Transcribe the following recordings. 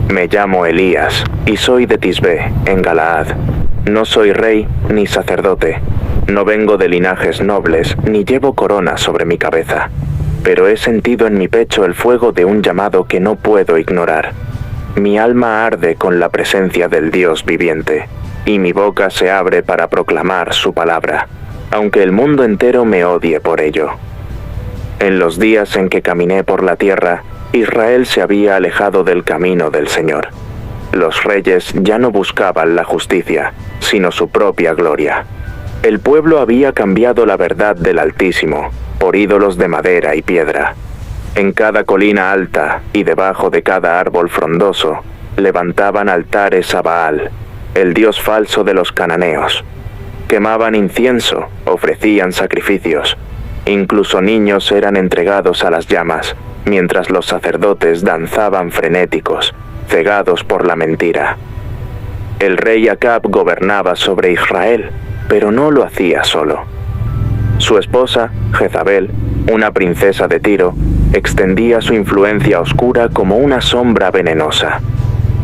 Me llamo Elías, y soy de Tisbé, en Galaad. No soy rey ni sacerdote. No vengo de linajes nobles, ni llevo corona sobre mi cabeza. Pero he sentido en mi pecho el fuego de un llamado que no puedo ignorar. Mi alma arde con la presencia del Dios viviente, y mi boca se abre para proclamar su palabra, aunque el mundo entero me odie por ello. En los días en que caminé por la tierra, Israel se había alejado del camino del Señor. Los reyes ya no buscaban la justicia, sino su propia gloria. El pueblo había cambiado la verdad del Altísimo por ídolos de madera y piedra. En cada colina alta y debajo de cada árbol frondoso, levantaban altares a Baal, el dios falso de los cananeos. Quemaban incienso, ofrecían sacrificios. Incluso niños eran entregados a las llamas, mientras los sacerdotes danzaban frenéticos, cegados por la mentira. El rey Acab gobernaba sobre Israel, pero no lo hacía solo. Su esposa, Jezabel, una princesa de Tiro, extendía su influencia oscura como una sombra venenosa.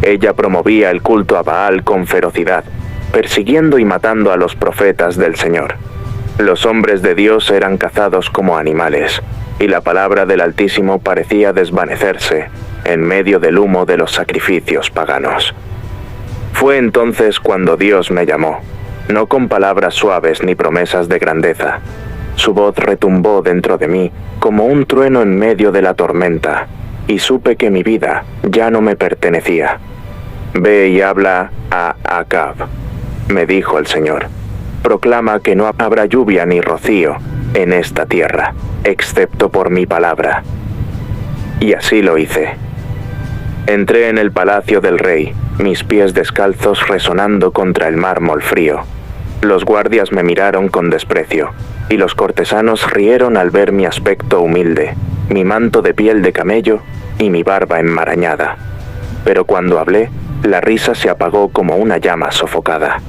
Ella promovía el culto a Baal con ferocidad, persiguiendo y matando a los profetas del Señor. Los hombres de Dios eran cazados como animales, y la palabra del Altísimo parecía desvanecerse en medio del humo de los sacrificios paganos. Fue entonces cuando Dios me llamó, no con palabras suaves ni promesas de grandeza. Su voz retumbó dentro de mí como un trueno en medio de la tormenta, y supe que mi vida ya no me pertenecía. Ve y habla a Acab, me dijo el Señor. Proclama que no habrá lluvia ni rocío en esta tierra, excepto por mi palabra. Y así lo hice. Entré en el palacio del rey, mis pies descalzos resonando contra el mármol frío. Los guardias me miraron con desprecio, y los cortesanos rieron al ver mi aspecto humilde, mi manto de piel de camello y mi barba enmarañada. Pero cuando hablé, la risa se apagó como una llama sofocada.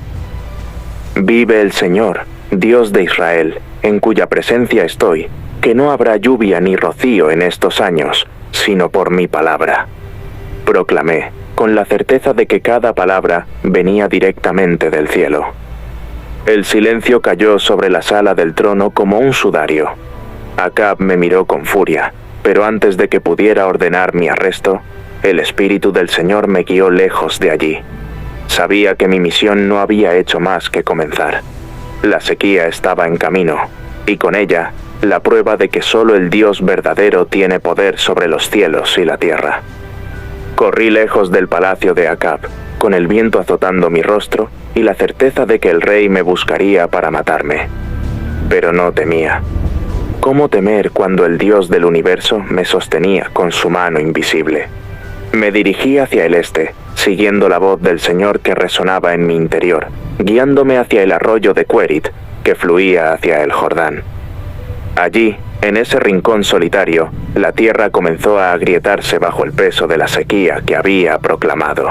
Vive el Señor, Dios de Israel, en cuya presencia estoy, que no habrá lluvia ni rocío en estos años, sino por mi palabra. Proclamé, con la certeza de que cada palabra venía directamente del cielo. El silencio cayó sobre la sala del trono como un sudario. Acab me miró con furia, pero antes de que pudiera ordenar mi arresto, el Espíritu del Señor me guió lejos de allí. Sabía que mi misión no había hecho más que comenzar. La sequía estaba en camino, y con ella, la prueba de que solo el Dios verdadero tiene poder sobre los cielos y la tierra. Corrí lejos del palacio de Acab, con el viento azotando mi rostro y la certeza de que el rey me buscaría para matarme. Pero no temía. ¿Cómo temer cuando el Dios del universo me sostenía con su mano invisible? Me dirigí hacia el este, siguiendo la voz del Señor que resonaba en mi interior, guiándome hacia el arroyo de Querit, que fluía hacia el Jordán. Allí, en ese rincón solitario, la tierra comenzó a agrietarse bajo el peso de la sequía que había proclamado.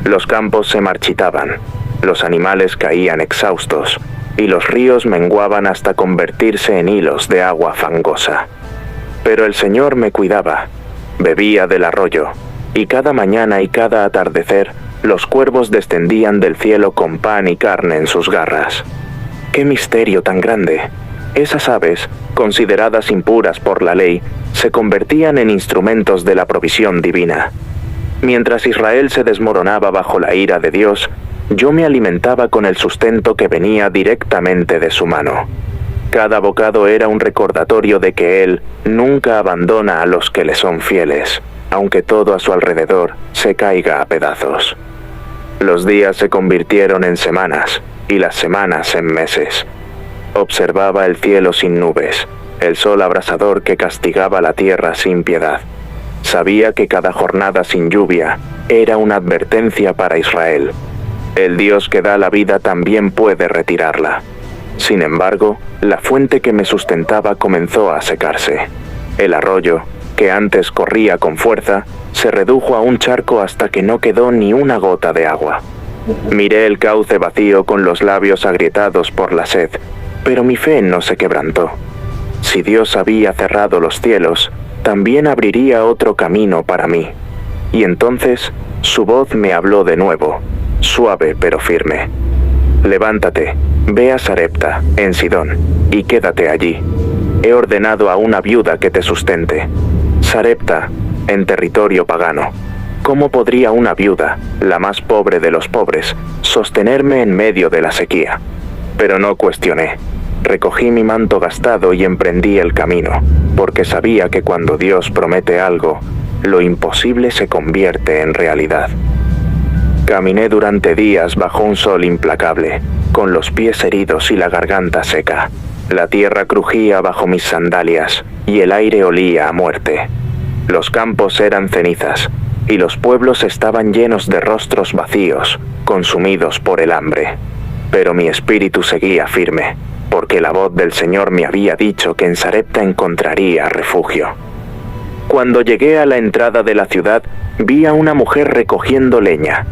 Los campos se marchitaban, los animales caían exhaustos, y los ríos menguaban hasta convertirse en hilos de agua fangosa. Pero el Señor me cuidaba, bebía del arroyo, y cada mañana y cada atardecer los cuervos descendían del cielo con pan y carne en sus garras. ¡Qué misterio tan grande! Esas aves, consideradas impuras por la ley, se convertían en instrumentos de la provisión divina. Mientras Israel se desmoronaba bajo la ira de Dios, yo me alimentaba con el sustento que venía directamente de su mano. Cada bocado era un recordatorio de que Él nunca abandona a los que le son fieles, aunque todo a su alrededor se caiga a pedazos. Los días se convirtieron en semanas, y las semanas en meses. Observaba el cielo sin nubes, el sol abrasador que castigaba la tierra sin piedad. Sabía que cada jornada sin lluvia era una advertencia para Israel. El Dios que da la vida también puede retirarla. Sin embargo, la fuente que me sustentaba comenzó a secarse. El arroyo, que antes corría con fuerza, se redujo a un charco hasta que no quedó ni una gota de agua. Miré el cauce vacío con los labios agrietados por la sed, pero mi fe no se quebrantó. Si Dios había cerrado los cielos, también abriría otro camino para mí. y entonces su voz me habló de nuevo, suave pero firme. Levántate, ve a Sarepta, en Sidón, y quédate allí. He ordenado a una viuda que te sustente. Sarepta, en territorio pagano. ¿Cómo podría una viuda, la más pobre de los pobres, sostenerme en medio de la sequía? Pero no cuestioné. Recogí mi manto gastado y emprendí el camino, porque sabía que cuando Dios promete algo, lo imposible se convierte en realidad. Caminé durante días bajo un sol implacable, con los pies heridos y la garganta seca. La tierra crujía bajo mis sandalias y el aire olía a muerte. Los campos eran cenizas y los pueblos estaban llenos de rostros vacíos, consumidos por el hambre. Pero mi espíritu seguía firme, porque la voz del Señor me había dicho que en Sarepta encontraría refugio. Cuando llegué a la entrada de la ciudad, vi a una mujer recogiendo leña.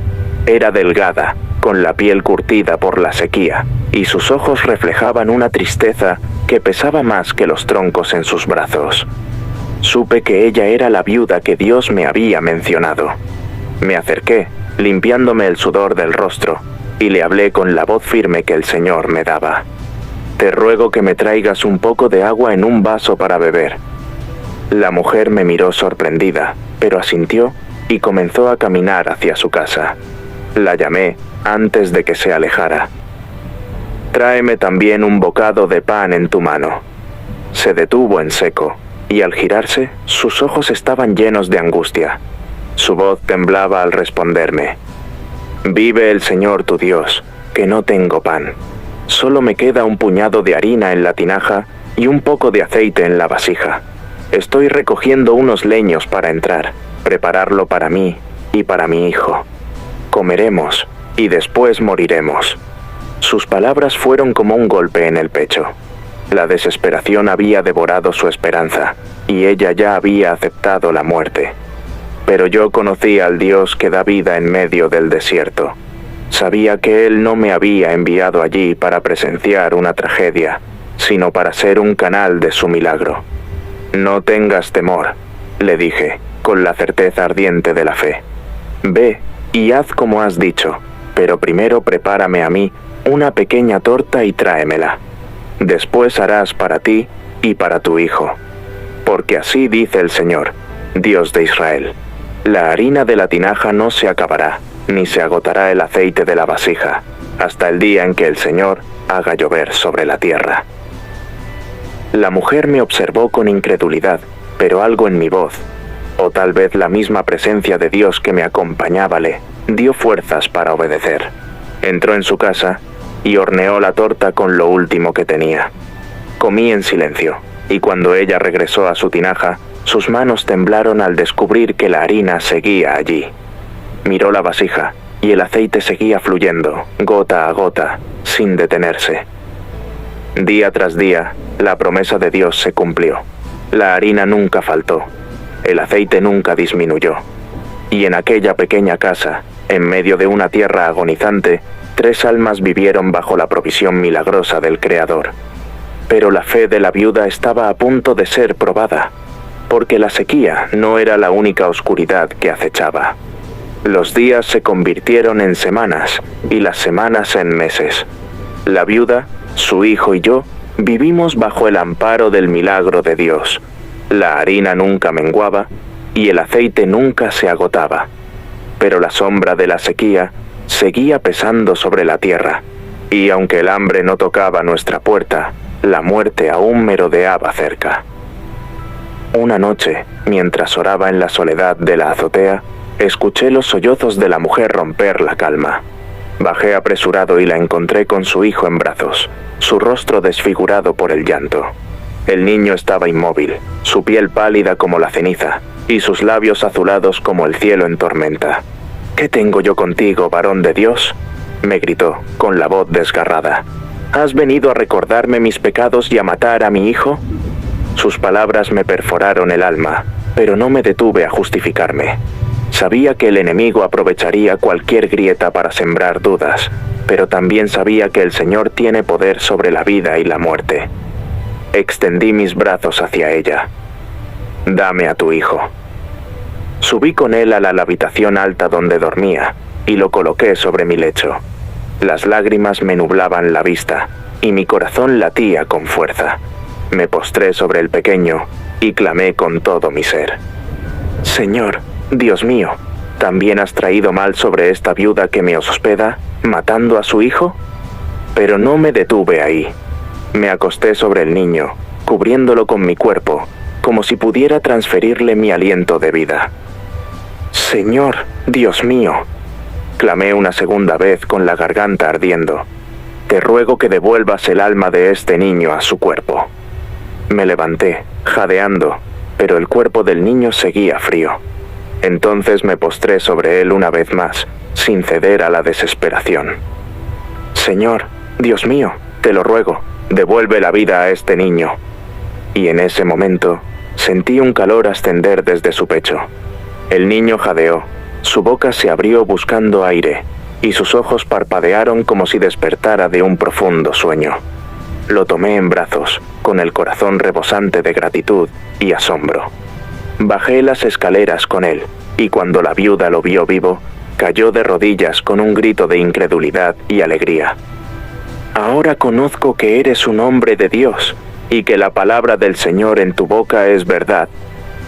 Era delgada, con la piel curtida por la sequía, y sus ojos reflejaban una tristeza que pesaba más que los troncos en sus brazos. Supe que ella era la viuda que Dios me había mencionado. Me acerqué, limpiándome el sudor del rostro, y le hablé con la voz firme que el Señor me daba. Te ruego que me traigas un poco de agua en un vaso para beber. La mujer me miró sorprendida, pero asintió y comenzó a caminar hacia su casa. La llamé antes de que se alejara. Tráeme también un bocado de pan en tu mano. Se detuvo en seco, y al girarse, sus ojos estaban llenos de angustia. Su voz temblaba al responderme. Vive el Señor tu Dios, que no tengo pan. Solo me queda un puñado de harina en la tinaja y un poco de aceite en la vasija. Estoy recogiendo unos leños para entrar, prepararlo para mí y para mi hijo. Comeremos y después moriremos. Sus palabras fueron como un golpe en el pecho. La desesperación había devorado su esperanza, y ella ya había aceptado la muerte. Pero yo conocía al Dios que da vida en medio del desierto. Sabía que Él no me había enviado allí para presenciar una tragedia, sino para ser un canal de su milagro. No tengas temor, le dije, con la certeza ardiente de la fe. Ve y haz como has dicho, pero primero prepárame a mí una pequeña torta y tráemela. Después harás para ti y para tu hijo. Porque así dice el Señor, Dios de Israel, la harina de la tinaja no se acabará, ni se agotará el aceite de la vasija, hasta el día en que el Señor haga llover sobre la tierra. La mujer me observó con incredulidad, pero algo en mi voz, o tal vez la misma presencia de Dios que me acompañaba le dio fuerzas para obedecer. Entró en su casa y horneó la torta con lo último que tenía. Comí en silencio, y cuando ella regresó a su tinaja, sus manos temblaron al descubrir que la harina seguía allí. Miró la vasija, y el aceite seguía fluyendo, gota a gota, sin detenerse. Día tras día, la promesa de Dios se cumplió. La harina nunca faltó. El aceite nunca disminuyó. Y en aquella pequeña casa, en medio de una tierra agonizante, 3 almas vivieron bajo la provisión milagrosa del Creador. Pero la fe de la viuda estaba a punto de ser probada, porque la sequía no era la única oscuridad que acechaba. Los días se convirtieron en semanas y las semanas en meses. La viuda, su hijo y yo vivimos bajo el amparo del milagro de Dios. La harina nunca menguaba y el aceite nunca se agotaba. Pero la sombra de la sequía seguía pesando sobre la tierra, y aunque el hambre no tocaba nuestra puerta, la muerte aún merodeaba cerca. Una noche, mientras oraba en la soledad de la azotea, escuché los sollozos de la mujer romper la calma. Bajé apresurado y la encontré con su hijo en brazos, su rostro desfigurado por el llanto. El niño estaba inmóvil, su piel pálida como la ceniza, y sus labios azulados como el cielo en tormenta. «¿Qué tengo yo contigo, varón de Dios?», me gritó, con la voz desgarrada. «¿Has venido a recordarme mis pecados y a matar a mi hijo?». Sus palabras me perforaron el alma, pero no me detuve a justificarme. Sabía que el enemigo aprovecharía cualquier grieta para sembrar dudas, pero también sabía que el Señor tiene poder sobre la vida y la muerte. Extendí mis brazos hacia ella. «Dame a tu hijo». Subí con él a la habitación alta donde dormía, y lo coloqué sobre mi lecho. Las lágrimas me nublaban la vista, y mi corazón latía con fuerza. Me postré sobre el pequeño, y clamé con todo mi ser. Señor, Dios mío, ¿también has traído mal sobre esta viuda que me hospeda, matando a su hijo? Pero no me detuve ahí. Me acosté sobre el niño, cubriéndolo con mi cuerpo, como si pudiera transferirle mi aliento de vida. Señor, Dios mío, clamé una segunda vez con la garganta ardiendo. Te ruego que devuelvas el alma de este niño a su cuerpo. Me levanté, jadeando, pero el cuerpo del niño seguía frío. Entonces me postré sobre él una vez más, sin ceder a la desesperación. Señor, Dios mío, te lo ruego, devuelve la vida a este niño. Y en ese momento, sentí un calor ascender desde su pecho. El niño jadeó, su boca se abrió buscando aire, y sus ojos parpadearon como si despertara de un profundo sueño. Lo tomé en brazos, con el corazón rebosante de gratitud y asombro. Bajé las escaleras con él, y cuando la viuda lo vio vivo, cayó de rodillas con un grito de incredulidad y alegría. Ahora conozco que eres un hombre de Dios, y que la palabra del Señor en tu boca es verdad,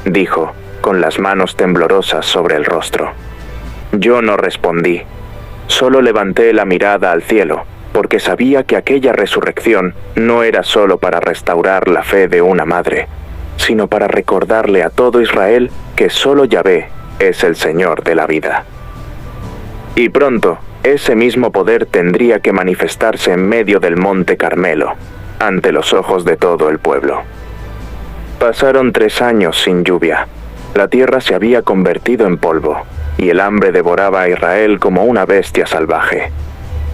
dijo, con las manos temblorosas sobre el rostro. Yo no respondí, solo levanté la mirada al cielo, porque sabía que aquella resurrección no era solo para restaurar la fe de una madre, sino para recordarle a todo Israel que solo Yahvé es el Señor de la vida. Y pronto, ese mismo poder tendría que manifestarse en medio del monte Carmelo, ante los ojos de todo el pueblo. Pasaron 3 años sin lluvia. La tierra se había convertido en polvo, y el hambre devoraba a Israel como una bestia salvaje.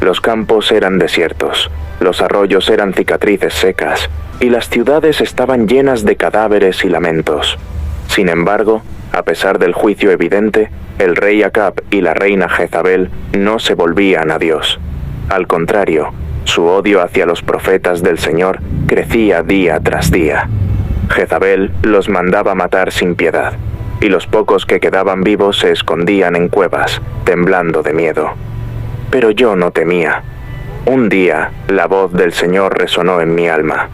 Los campos eran desiertos, los arroyos eran cicatrices secas, y las ciudades estaban llenas de cadáveres y lamentos. Sin embargo, a pesar del juicio evidente, el rey Acab y la reina Jezabel no se volvían a Dios. Al contrario, su odio hacia los profetas del Señor crecía día tras día. Jezabel los mandaba matar sin piedad, y los pocos que quedaban vivos se escondían en cuevas, temblando de miedo. Pero yo no temía. Un día, la voz del Señor resonó en mi alma.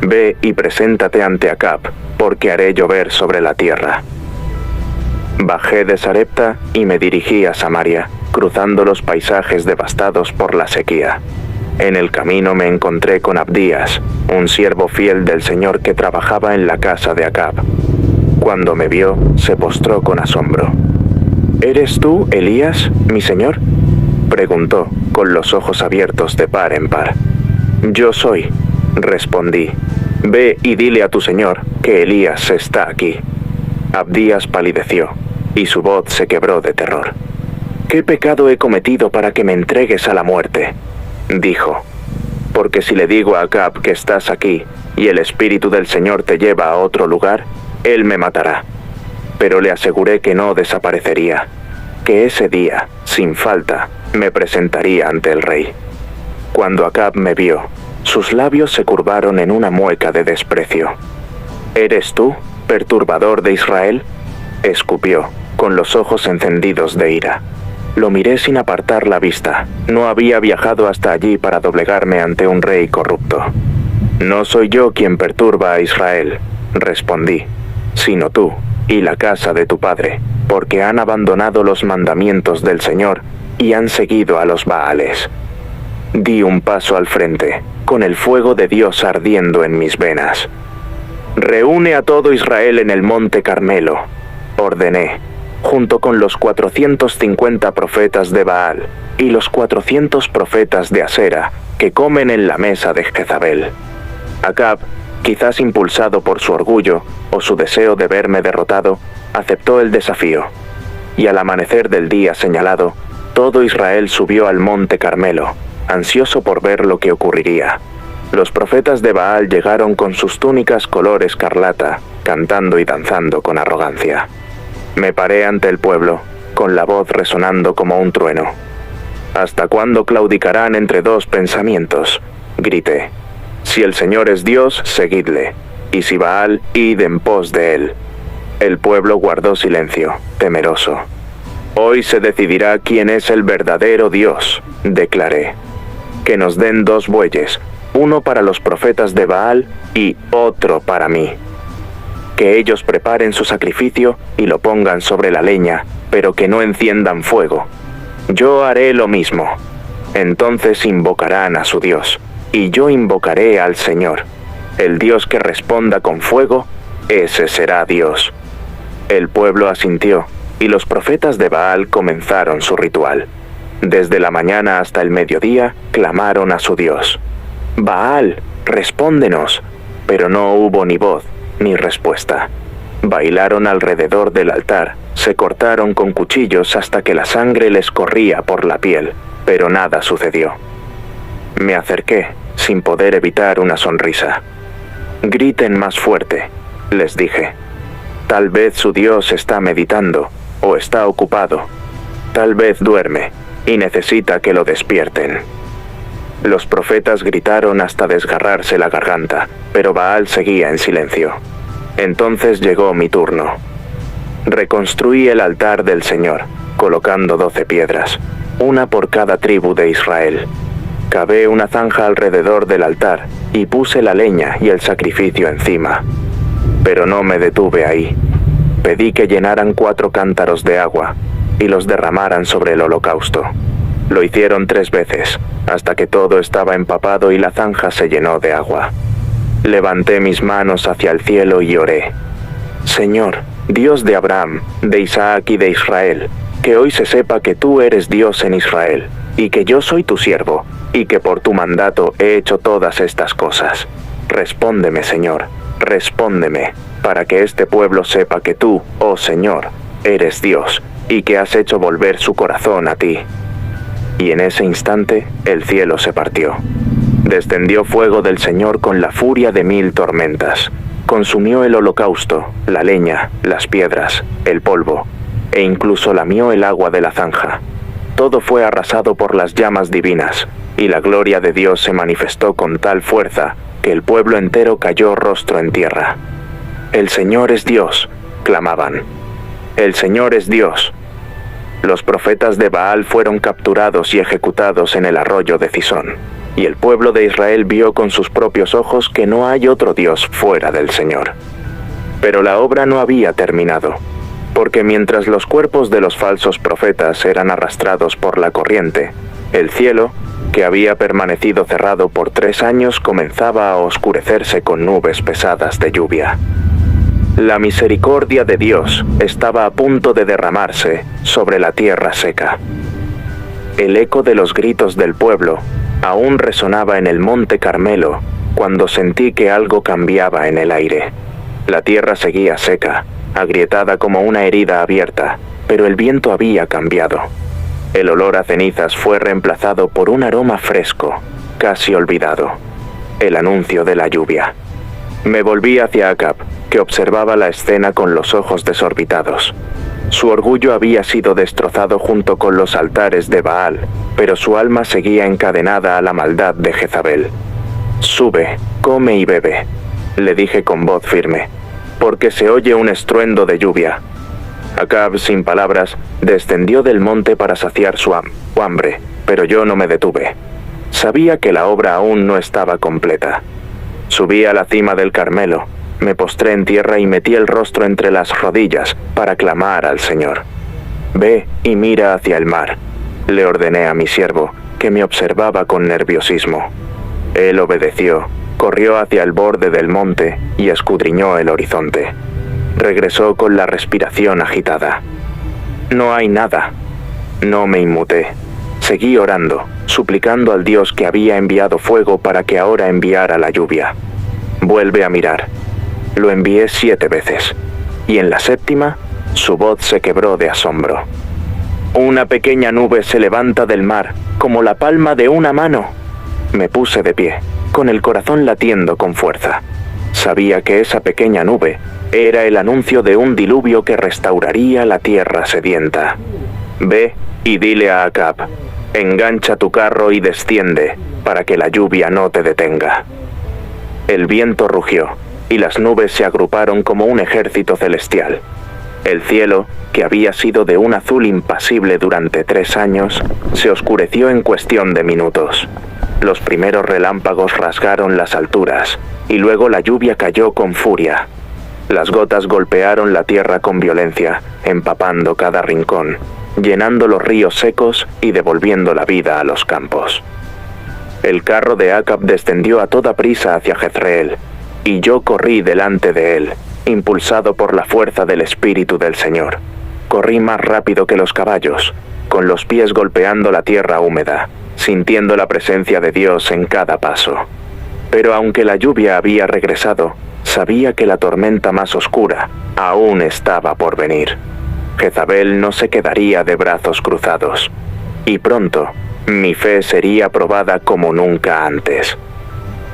Ve y preséntate ante Acab, porque haré llover sobre la tierra. Bajé de Sarepta y me dirigí a Samaria, cruzando los paisajes devastados por la sequía. En el camino me encontré con Abdías, un siervo fiel del Señor que trabajaba en la casa de Acab. Cuando me vio, se postró con asombro. ¿Eres tú, Elías, mi señor?, preguntó, con los ojos abiertos de par en par. Yo soy, respondí. Ve y dile a tu señor que Elías está aquí. Abdías palideció, y su voz se quebró de terror. ¿Qué pecado he cometido para que me entregues a la muerte?, dijo. Porque si le digo a Acab que estás aquí, y el Espíritu del Señor te lleva a otro lugar, él me matará. Pero le aseguré que no desaparecería, que ese día, sin falta, me presentaría ante el rey. Cuando Acab me vio, sus labios se curvaron en una mueca de desprecio. ¿Eres tú, perturbador de Israel?, escupió, con los ojos encendidos de ira. Lo miré sin apartar la vista. No había viajado hasta allí para doblegarme ante un rey corrupto. No soy yo quien perturba a Israel, respondí, sino tú y la casa de tu padre, porque han abandonado los mandamientos del Señor y han seguido a los Baales. Di un paso al frente, con el fuego de Dios ardiendo en mis venas. Reúne a todo Israel en el monte Carmelo, ordené, junto con los 450 profetas de Baal y los 400 profetas de Asera que comen en la mesa de Jezabel. Acab, quizás impulsado por su orgullo o su deseo de verme derrotado, aceptó el desafío, y al amanecer del día señalado, todo Israel subió al monte Carmelo, ansioso por ver lo que ocurriría. Los profetas de Baal llegaron con sus túnicas color escarlata, cantando y danzando con arrogancia. Me paré ante el pueblo, con la voz resonando como un trueno. ¿Hasta cuándo claudicarán entre dos pensamientos?, grité. Si el Señor es Dios, seguidle, y si Baal, id en pos de él. El pueblo guardó silencio, temeroso. Hoy se decidirá quién es el verdadero Dios, declaré. Que nos den 2 bueyes, uno para los profetas de Baal y otro para mí. Que ellos preparen su sacrificio y lo pongan sobre la leña, pero que no enciendan fuego. Yo haré lo mismo. Entonces invocarán a su Dios, y yo invocaré al Señor. El Dios que responda con fuego, ese será Dios. El pueblo asintió, y los profetas de Baal comenzaron su ritual. Desde la mañana hasta el mediodía, clamaron a su Dios. Baal, respóndenos. Pero no hubo ni voz, ni respuesta. Bailaron alrededor del altar, se cortaron con cuchillos hasta que la sangre les corría por la piel, pero nada sucedió. Me acerqué, sin poder evitar una sonrisa. Griten más fuerte, les dije. Tal vez su Dios está meditando, o está ocupado. Tal vez duerme, y necesita que lo despierten. Los profetas gritaron hasta desgarrarse la garganta, pero Baal seguía en silencio. Entonces llegó mi turno. Reconstruí el altar del Señor, colocando 12 piedras, una por cada tribu de Israel. Cavé una zanja alrededor del altar y puse la leña y el sacrificio encima. Pero no me detuve ahí. Pedí que llenaran 4 cántaros de agua y los derramaran sobre el holocausto. Lo hicieron 3 veces, hasta que todo estaba empapado y la zanja se llenó de agua. Levanté mis manos hacia el cielo y oré. Señor, Dios de Abraham, de Isaac y de Israel, que hoy se sepa que tú eres Dios en Israel, y que yo soy tu siervo, y que por tu mandato he hecho todas estas cosas. Respóndeme, Señor, respóndeme, para que este pueblo sepa que tú, oh Señor, eres Dios, y que has hecho volver su corazón a ti. Y en ese instante el cielo se partió. Descendió fuego del Señor con la furia de 1000 tormentas. Consumió el holocausto, la leña, las piedras, el polvo, e incluso lamió el agua de la zanja. Todo fue arrasado por las llamas divinas, y la gloria de Dios se manifestó con tal fuerza que el pueblo entero cayó rostro en tierra. «El Señor es Dios», clamaban. «El Señor es Dios». Los profetas de Baal fueron capturados y ejecutados en el arroyo de Cisón, y el pueblo de Israel vio con sus propios ojos que no hay otro Dios fuera del Señor. Pero la obra no había terminado, porque mientras los cuerpos de los falsos profetas eran arrastrados por la corriente, el cielo, que había permanecido cerrado por 3 años, comenzaba a oscurecerse con nubes pesadas de lluvia. La misericordia de Dios estaba a punto de derramarse sobre la tierra seca. El eco de los gritos del pueblo aún resonaba en el monte Carmelo cuando sentí que algo cambiaba en el aire. La tierra seguía seca, agrietada como una herida abierta, pero el viento había cambiado. El olor a cenizas fue reemplazado por un aroma fresco, casi olvidado. El anuncio de la lluvia. Me volví hacia Acab, que observaba la escena con los ojos desorbitados. Su orgullo había sido destrozado junto con los altares de Baal, pero su alma seguía encadenada a la maldad de Jezabel. «Sube, come y bebe», le dije con voz firme, «porque se oye un estruendo de lluvia». Acab, sin palabras, descendió del monte para saciar su hambre, pero yo no me detuve. Sabía que la obra aún no estaba completa. Subí a la cima del Carmelo, me postré en tierra y metí el rostro entre las rodillas para clamar al Señor. «Ve y mira hacia el mar», le ordené a mi siervo, que me observaba con nerviosismo. Él obedeció, corrió hacia el borde del monte y escudriñó el horizonte. Regresó con la respiración agitada. «No hay nada». No me inmuté. Seguí orando, suplicando al Dios que había enviado fuego para que ahora enviara la lluvia. «Vuelve a mirar». Lo envié 7 veces, y en la 7ª, su voz se quebró de asombro. «Una pequeña nube se levanta del mar, como la palma de una mano». Me puse de pie, con el corazón latiendo con fuerza. Sabía que esa pequeña nube era el anuncio de un diluvio que restauraría la tierra sedienta. «Ve y dile a Acab, engancha tu carro y desciende, para que la lluvia no te detenga». El viento rugió, y las nubes se agruparon como un ejército celestial. El cielo, que había sido de un azul impasible durante 3 años, se oscureció en cuestión de minutos. Los primeros relámpagos rasgaron las alturas, y luego la lluvia cayó con furia. Las gotas golpearon la tierra con violencia, empapando cada rincón, llenando los ríos secos y devolviendo la vida a los campos. El carro de Acab descendió a toda prisa hacia Jezreel, y yo corrí delante de él, impulsado por la fuerza del Espíritu del Señor. Corrí más rápido que los caballos, con los pies golpeando la tierra húmeda, sintiendo la presencia de Dios en cada paso. Pero aunque la lluvia había regresado, sabía que la tormenta más oscura aún estaba por venir. Jezabel no se quedaría de brazos cruzados, y pronto mi fe sería probada como nunca antes.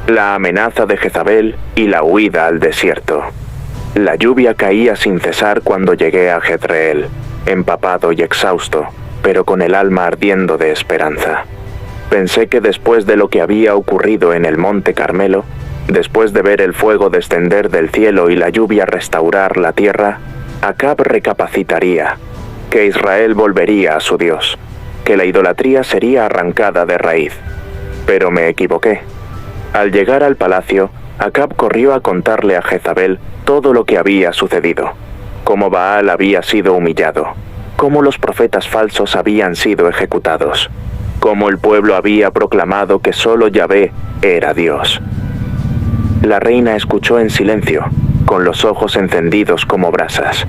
La amenaza de Jezabel y la huida al desierto. La lluvia caía sin cesar cuando llegué a Jezreel, empapado y exhausto, pero con el alma ardiendo de esperanza. Pensé que después de lo que había ocurrido en el Monte Carmelo, después de ver el fuego descender del cielo y la lluvia restaurar la tierra, Acab recapacitaría, que Israel volvería a su Dios, que la idolatría sería arrancada de raíz. Pero me equivoqué. Al llegar al palacio, Acab corrió a contarle a Jezabel todo lo que había sucedido, cómo Baal había sido humillado, cómo los profetas falsos habían sido ejecutados, cómo el pueblo había proclamado que solo Yahvé era Dios. La reina escuchó en silencio, con los ojos encendidos como brasas,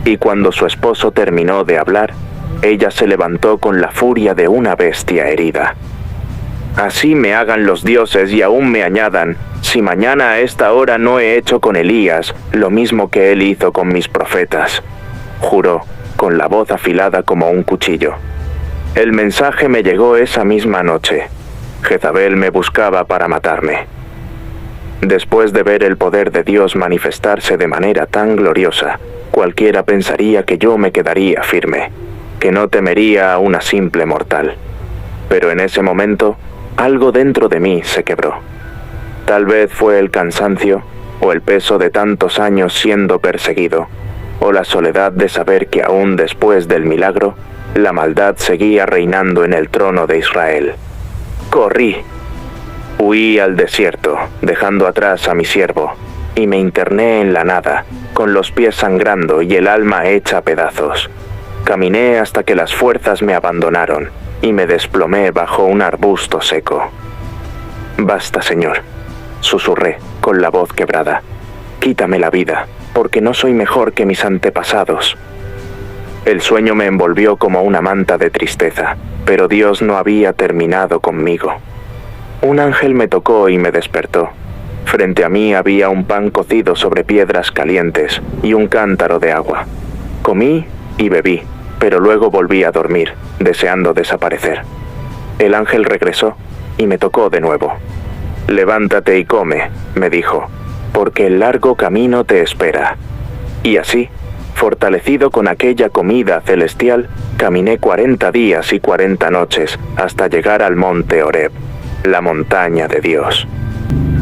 y cuando su esposo terminó de hablar, ella se levantó con la furia de una bestia herida. Así me hagan los dioses y aún me añadan, si mañana a esta hora no he hecho con Elías lo mismo que él hizo con mis profetas, juró, con la voz afilada como un cuchillo. El mensaje me llegó esa misma noche. Jezabel me buscaba para matarme. Después de ver el poder de Dios manifestarse de manera tan gloriosa, cualquiera pensaría que yo me quedaría firme, que no temería a una simple mortal. Pero en ese momento, algo dentro de mí se quebró. Tal vez fue el cansancio, o el peso de tantos años siendo perseguido, o la soledad de saber que aún después del milagro, la maldad seguía reinando en el trono de Israel. Corrí. Huí al desierto, dejando atrás a mi siervo, y me interné en la nada, con los pies sangrando y el alma hecha a pedazos. Caminé hasta que las fuerzas me abandonaron, y me desplomé bajo un arbusto seco. Basta, Señor, susurré, con la voz quebrada. Quítame la vida, porque no soy mejor que mis antepasados. El sueño me envolvió como una manta de tristeza, pero Dios no había terminado conmigo. Un ángel me tocó y me despertó. Frente a mí había un pan cocido sobre piedras calientes y un cántaro de agua. Comí y bebí, pero luego volví a dormir, deseando desaparecer. El ángel regresó y me tocó de nuevo. Levántate y come, me dijo, porque el largo camino te espera. Y así, fortalecido con aquella comida celestial, caminé 40 días y 40 noches hasta llegar al monte Horeb, la montaña de Dios.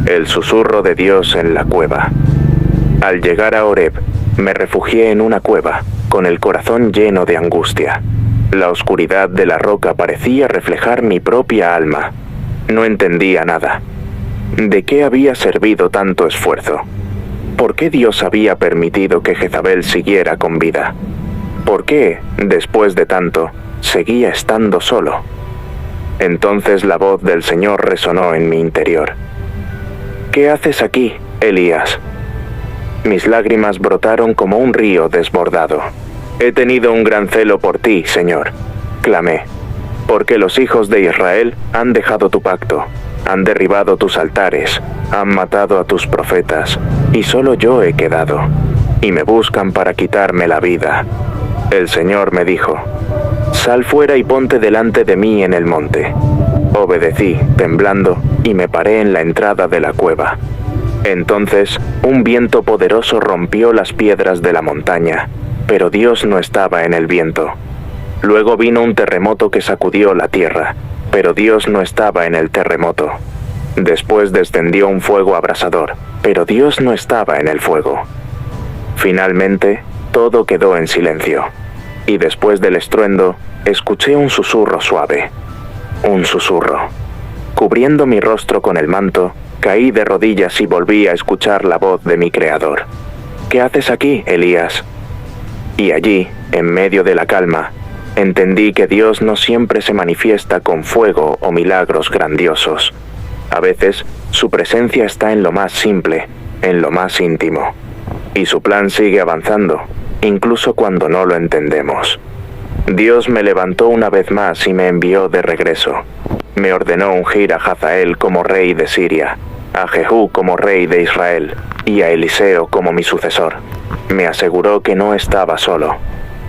El susurro de Dios en la cueva. Al llegar a Horeb, me refugié en una cueva, con el corazón lleno de angustia. La oscuridad de la roca parecía reflejar mi propia alma. No entendía nada. ¿De qué había servido tanto esfuerzo? ¿Por qué Dios había permitido que Jezabel siguiera con vida? ¿Por qué, después de tanto, seguía estando solo? Entonces la voz del Señor resonó en mi interior. ¿Qué haces aquí, Elías? Mis lágrimas brotaron como un río desbordado. He tenido un gran celo por ti, Señor, clamé, porque los hijos de Israel han dejado tu pacto, han derribado tus altares, han matado a tus profetas, y solo yo he quedado, y me buscan para quitarme la vida. El Señor me dijo, sal fuera y ponte delante de mí en el monte. Obedecí, temblando, y me paré en la entrada de la cueva. Entonces, un viento poderoso rompió las piedras de la montaña, pero Dios no estaba en el viento. Luego vino un terremoto que sacudió la tierra, pero Dios no estaba en el terremoto. Después descendió un fuego abrasador, pero Dios no estaba en el fuego. Finalmente, Todo quedó en silencio, y después del estruendo, escuché un susurro suave. Un susurro. Cubriendo mi rostro con el manto, caí de rodillas y volví a escuchar la voz de mi Creador. ¿Qué haces aquí, Elías? Y allí, en medio de la calma, entendí que Dios no siempre se manifiesta con fuego o milagros grandiosos. A veces, su presencia está en lo más simple, en lo más íntimo. Y su plan sigue avanzando, incluso cuando no lo entendemos. Dios me levantó una vez más y me envió de regreso. Me ordenó ungir a Hazael como rey de Siria, a Jehú como rey de Israel y a Eliseo como mi sucesor. Me aseguró que no estaba solo.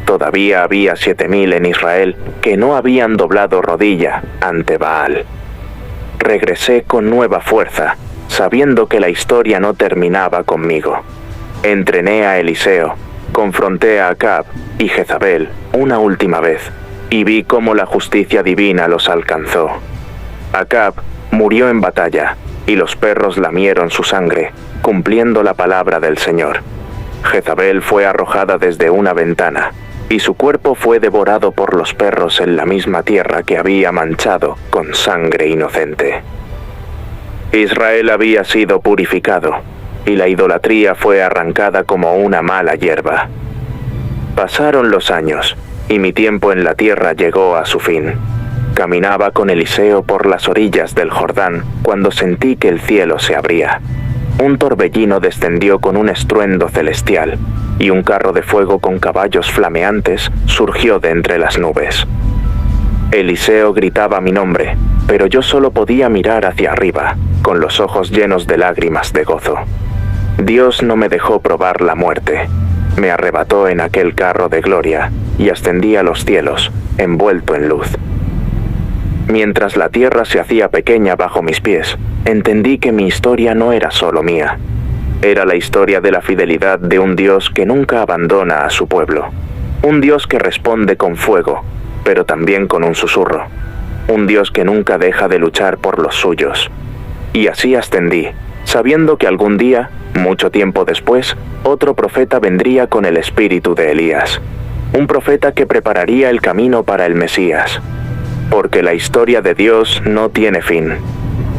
Todavía había 7000 en Israel que no habían doblado rodilla ante Baal. Regresé con nueva fuerza, sabiendo que la historia no terminaba conmigo. Entrené a Eliseo, confronté a Acab y Jezabel una última vez, y vi cómo la justicia divina los alcanzó. Acab murió en batalla, y los perros lamieron su sangre, cumpliendo la palabra del Señor. Jezabel fue arrojada desde una ventana, y su cuerpo fue devorado por los perros en la misma tierra que había manchado con sangre inocente. Israel había sido purificado, y la idolatría fue arrancada como una mala hierba. Pasaron los años, y mi tiempo en la tierra llegó a su fin. Caminaba con Eliseo por las orillas del Jordán cuando sentí que el cielo se abría. Un torbellino descendió con un estruendo celestial, y un carro de fuego con caballos flameantes surgió de entre las nubes. Eliseo gritaba mi nombre, pero yo solo podía mirar hacia arriba, con los ojos llenos de lágrimas de gozo. Dios no me dejó probar la muerte. Me arrebató en aquel carro de gloria y ascendí a los cielos, envuelto en luz. Mientras la tierra se hacía pequeña bajo mis pies, entendí que mi historia no era solo mía. Era la historia de la fidelidad de un Dios que nunca abandona a su pueblo. Un Dios que responde con fuego, pero también con un susurro. Un Dios que nunca deja de luchar por los suyos. Y así ascendí, sabiendo que algún día, mucho tiempo después, otro profeta vendría con el espíritu de Elías. Un profeta que prepararía el camino para el Mesías. Porque la historia de Dios no tiene fin,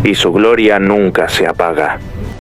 y su gloria nunca se apaga.